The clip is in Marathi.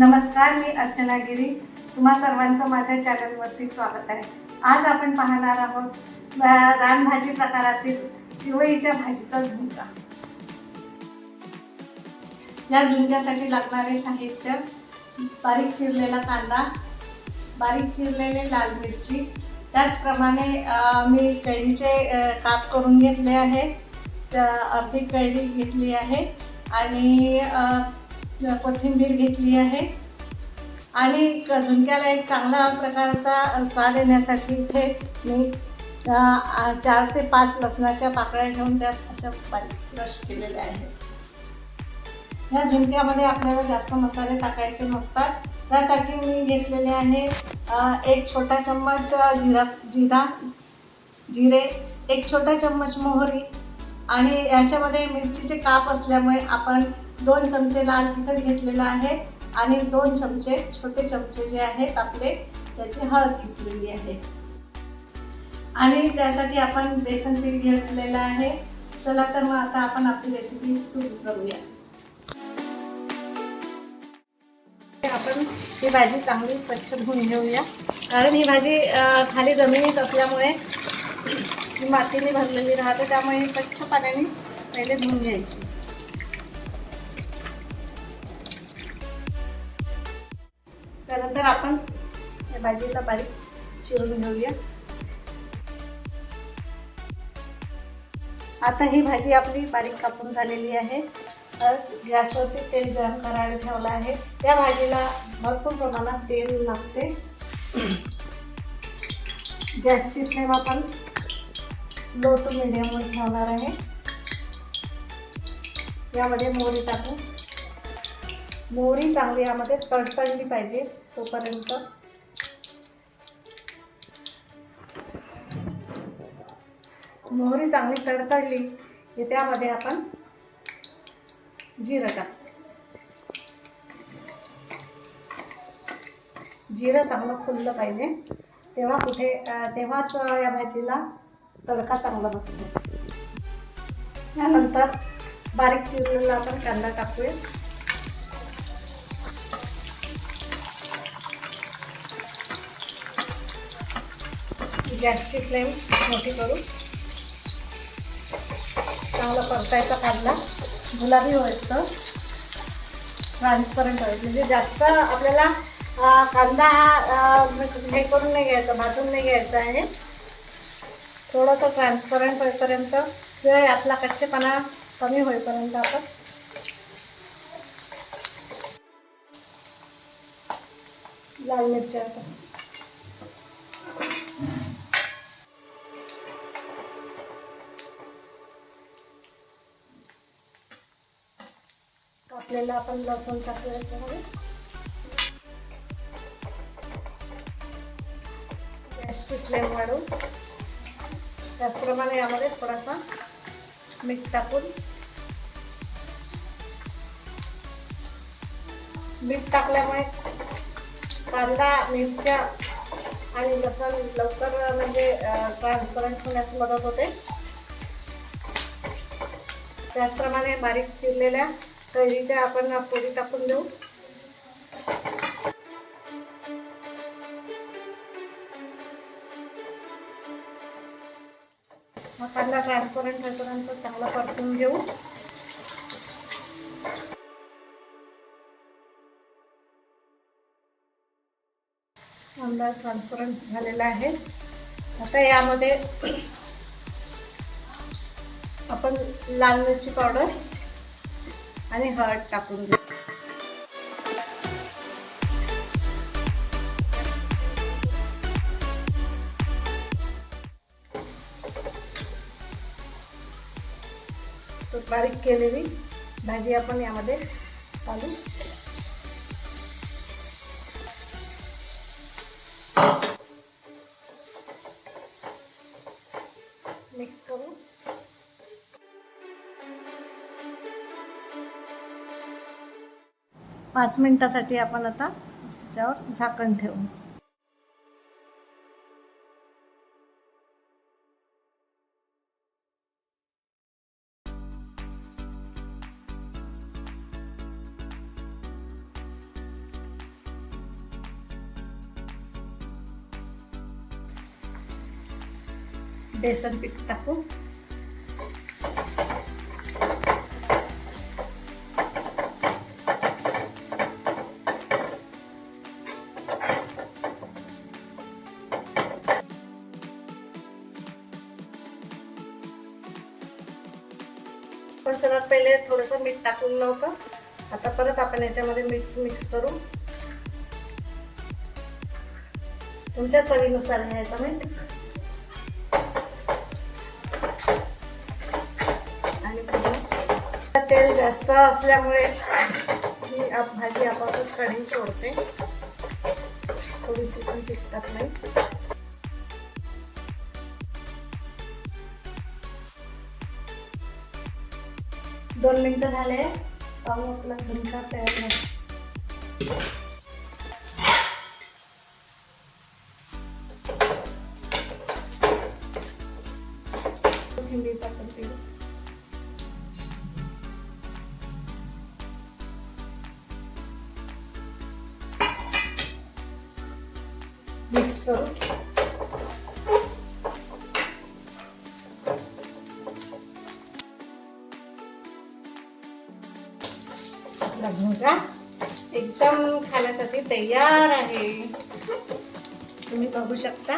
नमस्कार, मी अर्चना गिरी. तुम्हा सर्वांचं माझ्या चॅनलवरती स्वागत आहे. आज आपण पाहणार आहोत रानभाजी प्रकारातील चिवळीच्या भाजीचा झुणका. या झुणक्यासाठी लागणारे साहित्य: बारीक चिरलेला कांदा, बारीक चिरलेले लाल मिरची, त्याचप्रमाणे मी कैरीचे काप करून घेतले आहे. अर्धी कैरी घेतली आहे आणि कोथिंबीर घेतली आहे. आणि झुणक्याला एक चांगला प्रकारचा स्वाद येण्यासाठी इथे मी 4 ते 5 लसणाच्या पाकळ्या घेऊन त्यात अशा बारीक क्रश केलेल्या आहेत. या झुणक्यामध्ये आपल्याला जास्त मसाले टाकायचे नसतात. त्यासाठी मी घेतलेले आहे 1 छोटा चम्मच जिरे, 1 छोटा चम्मच मोहरी आणि याच्यामध्ये मिरचीचे काप असल्यामुळे आपण 2 चमचे लाल तिखट घेतलेलं आहे आणि 2 चमचे छोटे चमचे जे आहेत आपले त्याची हळद घेतलेली आहे. आणि त्यासाठी आपण बेसन पीठ घेतलेलं आहे. चला तर मग आता आपण आपली रेसिपी सुरू करूया. आपण ही भाजी चांगली स्वच्छ धुवून घेऊया, कारण ही भाजी खाली जमिनीत असल्यामुळे ही मातीने भरलेली राहते, त्यामुळे स्वच्छ पाण्याने पहिले धुवून घ्यायची. त्यानंतर आपण या भाजीला बारीक चिरून घेऊया. आता ही भाजी आपली बारीक कापून झालेली आहे. गॅसवरती तेल गरम करायला ठेवलं आहे. या भाजीला भरपूर प्रमाणात तेल लागते. गॅसची फ्लेम आपण लो टू मीडियमवर ठेवणार आहे. यामध्ये मोहरी टाकू. मोहरी चांगली यामध्ये तडतडली पाहिजे तोपर्यंत. मोहरी चांगली तडतडली की त्यामध्ये आपण जिरं टाकू. जिरं चांगलं फुललं पाहिजे, तेव्हाच या भाजीला तडका चांगला बसतो. त्यानंतर बारीक चिरलेला आपण कांदा टाकूया. गॅसची फ्लेम मोठी करू. चांगला परतायचा कांदा गुलाबी व्हायचं, ट्रान्सपरंट व्हायचं. म्हणजे जास्त आपल्याला कांदा हे करून नाही घ्यायचा, भाजून नाही घ्यायचा आहे. थोडंसं ट्रान्सपरंट होईपर्यंत किंवा यातला कच्चेपणा कमी होईपर्यंत आपण लाल मिरच्या कापलेला आपण लसूण टाकूया याच्यामध्ये. गॅसची फ्लेम वाढवू. त्याचप्रमाणे यामध्ये थोडासा मीठ टाकून, मीठ टाकल्यामुळे कांदा, मिरच्या आणि लसूण लवकर म्हणजे ट्रान्सपरंट होण्यास मदत होते. त्याचप्रमाणे बारीक चिरलेल्या कैरीच्या आपण फोडी टाकून देऊ. मग कांदा ट्रान्सपरंट होईपर्यंत चांगला परतून घेऊ. कांदा ट्रान्सपरंट झालेला आहे. आता यामध्ये आपण लाल मिरची पावडर आणि हळद टाकून घेऊ. तो बारीक केलेली भाजी आपण यामध्ये घालू. मिक्स करू. पाच मिनिटासाठी आपण आता त्याच्यावर झाकण ठेवू. बेसन पीठ टाकू. पण सर्वात पहिले थोडंसं मीठ टाकून नव्हतं. आता परत आपण याच्यामध्ये मीठ मिक्स करू. तुमच्या चवीनुसार घ्यायचं मीठ. आणि तेल जास्त असल्यामुळे ही भाजी आपोआपच कढई सोडते. थोडीशी पण चिकटत नाही. 2 मिनिटं झाले. पाहू आपला झुणका तयार झाला. कोथिंबीर टाकून देऊ. मिक्स करू. झुणका एकदम खाण्यासाठी तयार आहे. तुम्ही बघू शकता.